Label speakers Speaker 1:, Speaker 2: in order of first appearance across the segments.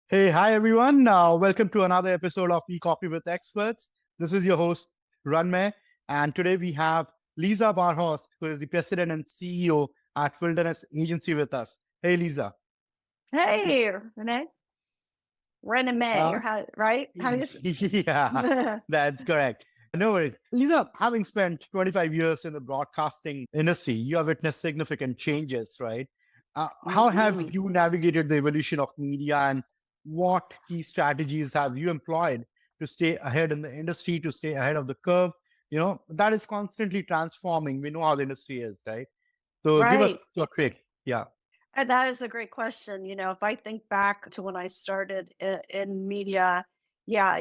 Speaker 1: Hey, hi everyone. Welcome to another episode of Coffee with Experts. This is your host, Ranmay, and today we have Lisa Barhost, who is the president and CEO at Wilderness Agency with us. Hey, Lisa.
Speaker 2: Hey, Renee. Ranmay,
Speaker 1: Uh,
Speaker 2: or right? How do
Speaker 1: yeah,
Speaker 2: you?
Speaker 1: that's correct. No worries. Lisa, having spent 25 years in the broadcasting industry, you have witnessed significant changes, right? How have
Speaker 2: Mhm.
Speaker 1: you navigated the evolution of media and what key strategies have you employed to stay ahead in the industry, to stay ahead of the curve? That is constantly transforming. We know how the industry is, right? So give us
Speaker 2: Right.
Speaker 1: a quick, yeah.
Speaker 2: And that is a great question. If I think back to when I started in media, yeah,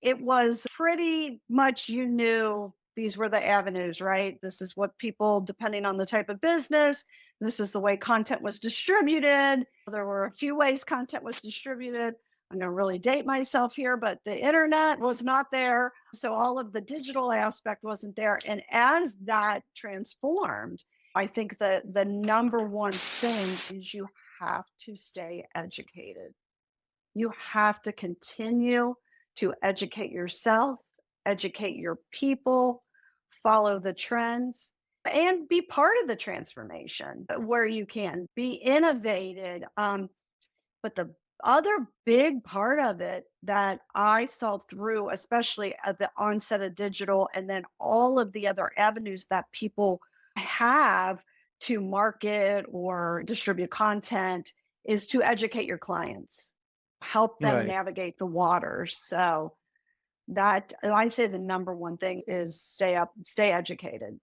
Speaker 2: it was pretty much you knew these were the avenues, right? This is what people, depending on the type of business, this is the way content was distributed. There were a few ways content was distributed. I'm going to really date myself here, but the internet was not there. So all of the digital aspect wasn't there. And as that transformed, I think that the number one thing is you have to stay educated. You have to continue to educate yourself, educate your people, follow the trends, and be part of the transformation where you can be innovated. But the other big part of it that I saw through, especially at the onset of digital, and then all of the other avenues that people have to market or distribute content, is to educate your clients, help them
Speaker 1: Right.
Speaker 2: navigate the waters. So that I'd say the number one thing is stay educated.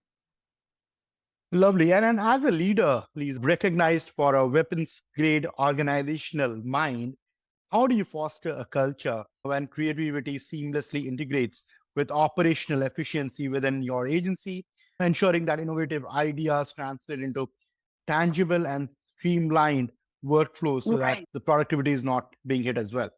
Speaker 1: Lovely. And as a leader, please recognized for a weapons grade organizational mind, how do you foster a culture when creativity seamlessly integrates with operational efficiency within your agency, ensuring that innovative ideas translate into tangible and streamlined workflows so that
Speaker 2: Right.
Speaker 1: the productivity is not being hit as well?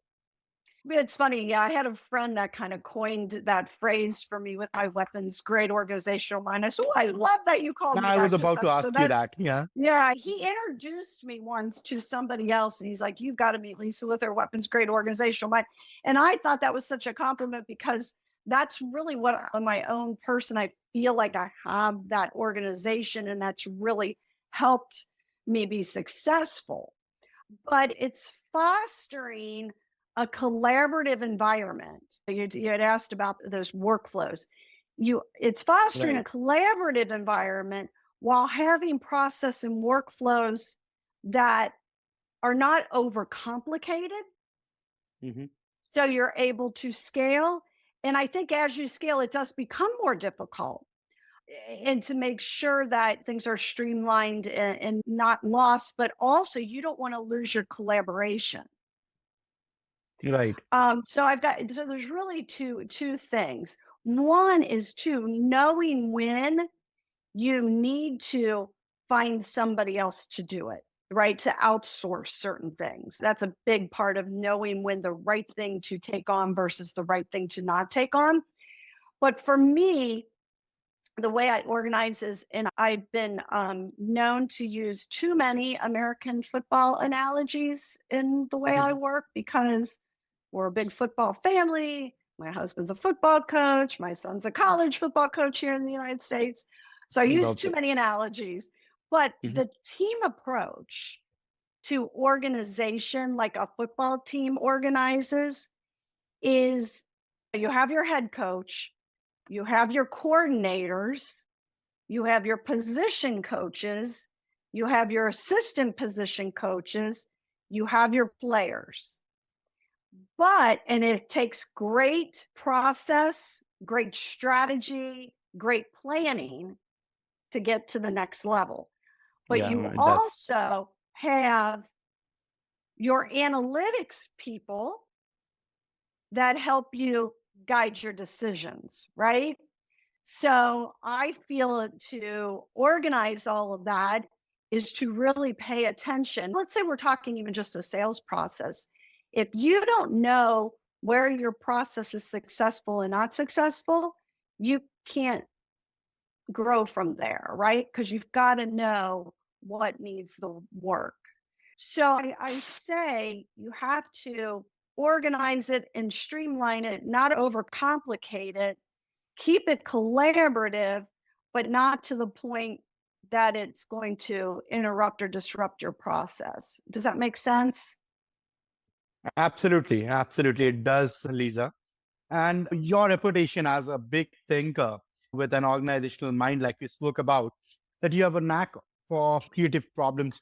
Speaker 2: It's funny. Yeah, I had a friend that kind of coined that phrase for me with my weapons, great organizational mind. I said, "Oh, I love that you called me
Speaker 1: I was
Speaker 2: that because
Speaker 1: about to
Speaker 2: that's
Speaker 1: ask
Speaker 2: so
Speaker 1: you
Speaker 2: that's
Speaker 1: that. Yeah.
Speaker 2: yeah." He introduced me once to somebody else, and he's like, "You've got to meet Lisa with her weapons, great organizational mind." And I thought that was such a compliment because that's really what on my own person I feel like I have that organization, and that's really helped me be successful, but it's fostering a collaborative environment. You had asked about those workflows. It's fostering a
Speaker 1: Right.
Speaker 2: collaborative environment while having process and workflows that are not overcomplicated.
Speaker 1: Mhm.
Speaker 2: So you're able to scale. And I think as you scale, it does become more difficult and to make sure that things are streamlined and not lost, but also you don't want to lose your collaboration.
Speaker 1: Right.
Speaker 2: So there's really two things. One is to knowing when you need to find somebody else to do it, right? To outsource certain things. That's a big part of knowing when the right thing to take on versus the right thing to not take on. But for me, the way I organize is, and I've been known to use too many American football analogies in the way I
Speaker 1: Mhm.
Speaker 2: work because we're a big football family. My husband's a football coach. My son's a college football coach here in the United States. So I use too
Speaker 1: Lovely.
Speaker 2: many analogies. But
Speaker 1: Mhm.
Speaker 2: the team approach to organization, like a football team organizes, is you have your head coach, you have your coordinators, you have your position coaches, you have your assistant position coaches, you have your players. And it takes great process, great strategy, great planning to get to the next level. But
Speaker 1: Yeah,
Speaker 2: you
Speaker 1: right. That's
Speaker 2: also have your analytics people that help you guide your decisions, right? So I feel to organize all of that is to really pay attention. Let's say we're talking even just a sales process. If you don't know where your process is successful and not successful, you can't grow from there, right? Because you've got to know what needs the work. So I say you have to organize it and streamline it, not overcomplicate it, keep it collaborative, but not to the point that it's going to interrupt or disrupt your process. Does that make sense?
Speaker 1: Absolutely, absolutely. It does, Lisa. And your reputation as a big thinker with an organizational mind, like we spoke about, that you have a knack for creative problem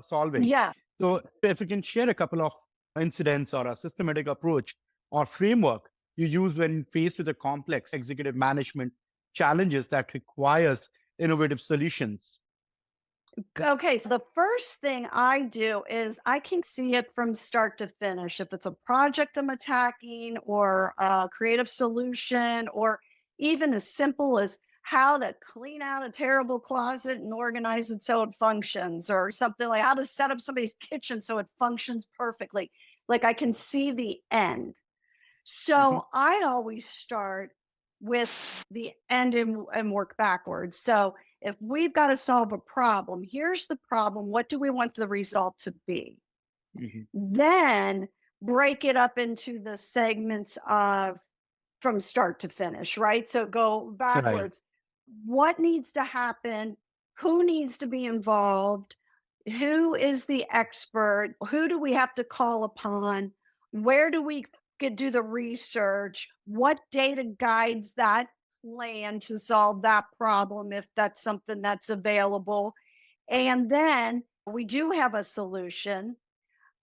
Speaker 1: solving.
Speaker 2: Yeah.
Speaker 1: So, if you can share a couple of incidents or a systematic approach or framework you use when faced with a complex executive management challenges that requires innovative solutions.
Speaker 2: Okay, so the first thing I do is I can see it from start to finish. If it's a project I'm attacking, or a creative solution, or even as simple as how to clean out a terrible closet and organize it so it functions, or something like how to set up somebody's kitchen so it functions perfectly. Like I can see the end.
Speaker 1: Mhm.
Speaker 2: So I always start with the end and work backwards. So if we've got to solve a problem, here's the problem. What do we want the result to be?
Speaker 1: Mhm.
Speaker 2: Then break it up into the segments of from start to finish, right? So go
Speaker 1: Right.
Speaker 2: backwards. What needs to happen? Who needs to be involved? Who is the expert? Who do we have to call upon? Where do we could do the research? What data guides that plan to solve that problem if that's something that's available? And then we do have a solution.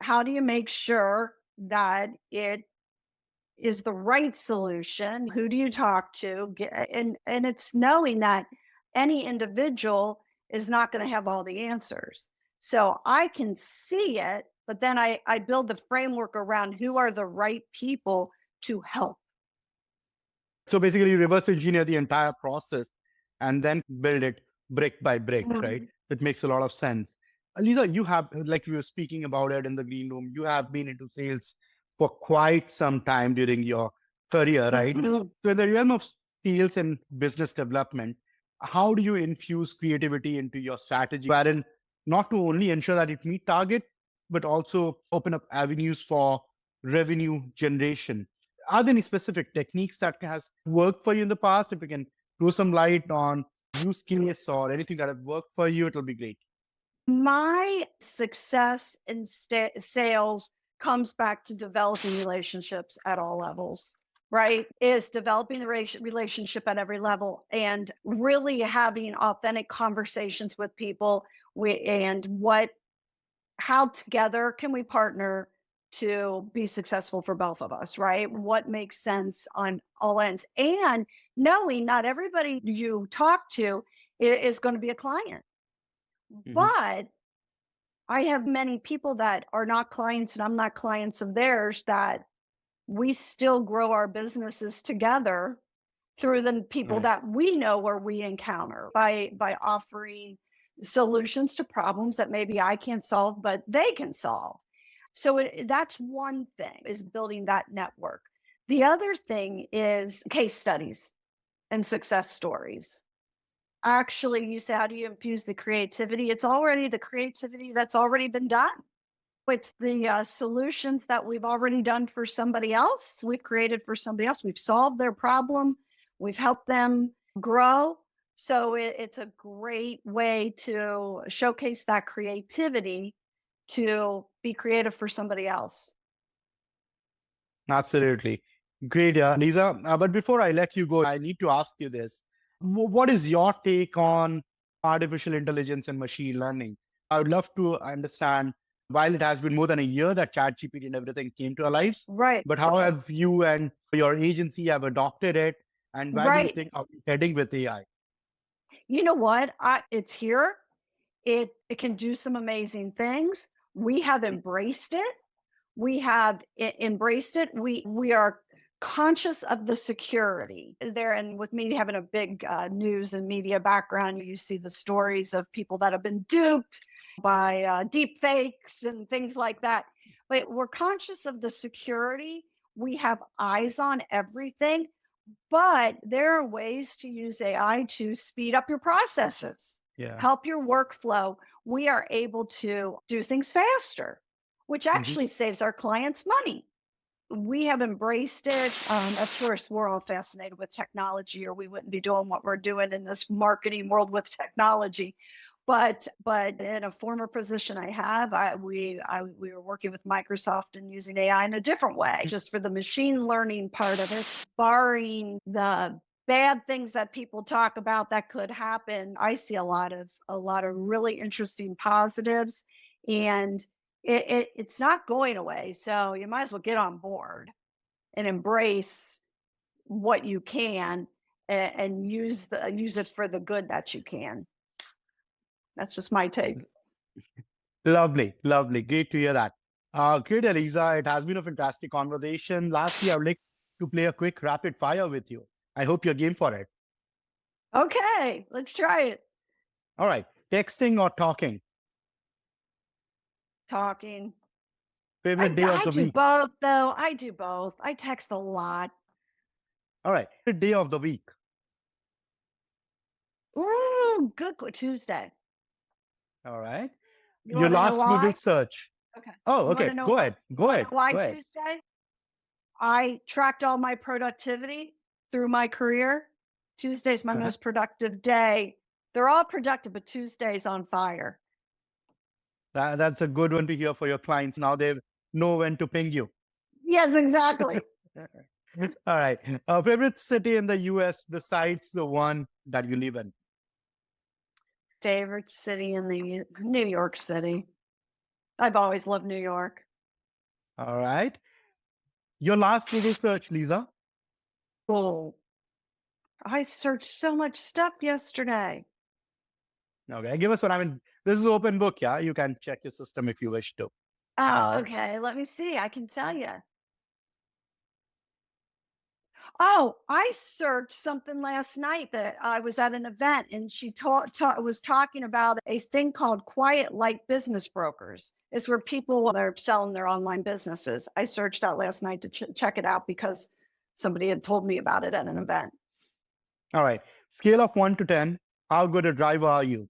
Speaker 2: How do you make sure that it is the right solution? Who do you talk to? And it's knowing that any individual is not going to have all the answers. So I can see it, but then I build the framework around who are the right people to help.
Speaker 1: So basically, you reverse engineer the entire process and then build it brick by brick, right?
Speaker 2: Mhm.
Speaker 1: That makes a lot of sense. Lisa, you have, like we were speaking about it in the green room, you have been into sales for quite some time during your career, right?
Speaker 2: Mhm.
Speaker 1: So, in the realm of sales and business development, how do you infuse creativity into your strategy, wherein not to only ensure that it meet target, but also open up avenues for revenue generation? Are there any specific techniques that has worked for you in the past? If you can throw some light on use case or anything that have worked for you, it'll be great.
Speaker 2: My success in sales comes back to developing relationships at all levels, right? Is developing the relationship at every level and really having authentic conversations with people. And how together can we partner to be successful for both of us, right? What makes sense on all ends? And knowing not everybody you talk to is going to be a client,
Speaker 1: Mhm.
Speaker 2: but I have many people that are not clients and I'm not clients of theirs, that we still grow our businesses together through the people
Speaker 1: Right.
Speaker 2: that we know or we encounter by offering solutions to problems that maybe I can't solve, but they can solve. So that's one thing, is building that network. The other thing is case studies and success stories. Actually, you say, how do you infuse the creativity? It's already the creativity that's already been done. It's the solutions that we've already done for somebody else. We've created for somebody else. We've solved their problem. We've helped them grow. So it's a great way to showcase that creativity to be creative for somebody else.
Speaker 1: Absolutely. Great, Lisa. But before I let you go, I need to ask you this. What is your take on artificial intelligence and machine learning? I would love to understand, while it has been more than a year that ChatGPT and everything came to our lives,
Speaker 2: Right.
Speaker 1: but how have you and your agency have adopted it? And where do you
Speaker 2: Right.
Speaker 1: think are we heading with AI?
Speaker 2: You know what? It's here. It can do some amazing things. We have embraced it. We have embraced it. We are conscious of the security there. And with me having a big news and media background, you see the stories of people that have been duped by deep fakes and things like that. But we're conscious of the security. We have eyes on everything, but there are ways to use AI to speed up your processes,
Speaker 1: Yeah.
Speaker 2: help your workflow. we are able to do things faster, which
Speaker 1: Mhm.
Speaker 2: actually saves our clients money. We have embraced it. Of course, we're all fascinated with technology, or we wouldn't be doing what we're doing in this marketing world with technology. But in a former position I have, we were working with Microsoft and using AI in a different way, just for the machine learning part of it, barring the bad things that people talk about that could happen. I see a lot of really interesting positives, and it's not going away. So you might as well get on board and embrace what you can, and use it for the good that you can. That's just my take.
Speaker 1: Lovely, lovely. Great to hear that. Great, Eliza. It has been a fantastic conversation. Lastly, I would like to play a quick rapid fire with you. I hope you're game for it.
Speaker 2: Okay, let's try it.
Speaker 1: All right. Texting or talking?
Speaker 2: Talking.
Speaker 1: Favorite
Speaker 2: I
Speaker 1: day of
Speaker 2: I
Speaker 1: the
Speaker 2: do
Speaker 1: week?
Speaker 2: both though. I do both. I text a lot.
Speaker 1: All right. Favorite day of the week?
Speaker 2: Ooh, Tuesday.
Speaker 1: All right.
Speaker 2: You
Speaker 1: Your
Speaker 2: want to know
Speaker 1: last Google
Speaker 2: why?
Speaker 1: search?
Speaker 2: Okay.
Speaker 1: Oh,
Speaker 2: You want
Speaker 1: okay.
Speaker 2: to know
Speaker 1: Go
Speaker 2: why?
Speaker 1: ahead.
Speaker 2: You
Speaker 1: Go
Speaker 2: want to
Speaker 1: ahead.
Speaker 2: know why
Speaker 1: Go ahead.
Speaker 2: Tuesday? I tracked all my productivity through my career. Tuesday's my
Speaker 1: Uh-huh.
Speaker 2: most productive day. They're all productive, but Tuesday's on fire.
Speaker 1: That's a good one to hear for your clients. Now they know when to ping you.
Speaker 2: Yes, exactly.
Speaker 1: All right. Favorite city in the US besides the one that you live in?
Speaker 2: Favorite city in the New York City. I've always loved New York.
Speaker 1: All right. Your last Google search, Lisa?
Speaker 2: Cool. I searched so much stuff yesterday.
Speaker 1: Okay. Give us one. I mean, this is open book. Yeah. You can check your system if you wish to.
Speaker 2: Oh, okay. Let me see. I can tell you. Oh, I searched something last night that I was at an event, and she was talking about a thing called quiet light business brokers. It's where people are selling their online businesses. I searched that last night to check it out because somebody had told me about it at an event.
Speaker 1: All right. Scale of 1 to 10. How good a driver are you?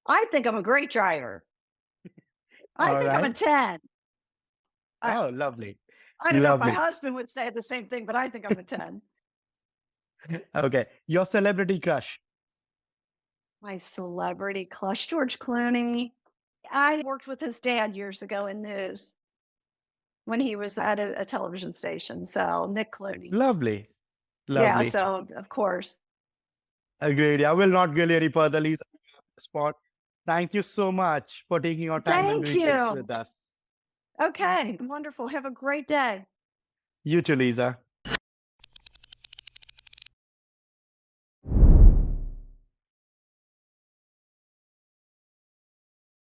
Speaker 2: I think I'm a great driver. I
Speaker 1: All
Speaker 2: think I'm a
Speaker 1: right.
Speaker 2: 10. I,
Speaker 1: Oh, lovely.
Speaker 2: I don't know if my
Speaker 1: Lovely.
Speaker 2: husband would say the same thing, but I think I'm a 10.
Speaker 1: Okay. Your celebrity crush?
Speaker 2: My celebrity crush, George Clooney. I worked with his dad years ago in news when he was at a television station. So Nick Clooney.
Speaker 1: Lovely.
Speaker 2: Yeah,
Speaker 1: Lovely.
Speaker 2: so of course.
Speaker 1: Agreed. I will not go any further, Lisa. Spot. Thank you so much for taking your time and
Speaker 2: Thank
Speaker 1: doing this
Speaker 2: you.
Speaker 1: with us.
Speaker 2: Okay, wonderful. Have a great day.
Speaker 1: You too, Lisa.